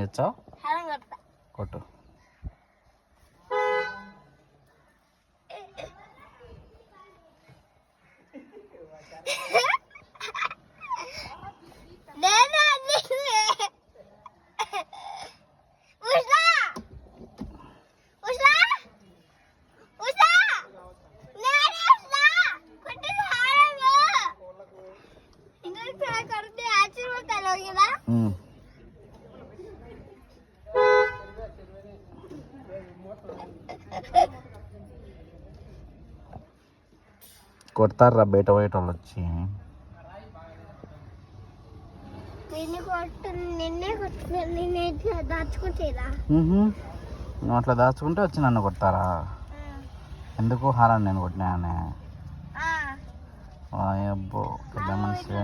చేస్తావు? కొట్టు. కొడతారా బయట బయట వాళ్ళు వచ్చి? నువ్వు అట్లా దాచుకుంటే వచ్చి నన్ను కొడతారా? ఎందుకు హారాన్ని నేను కొట్టినానే? అబ్బో పెద్ద మనిషి.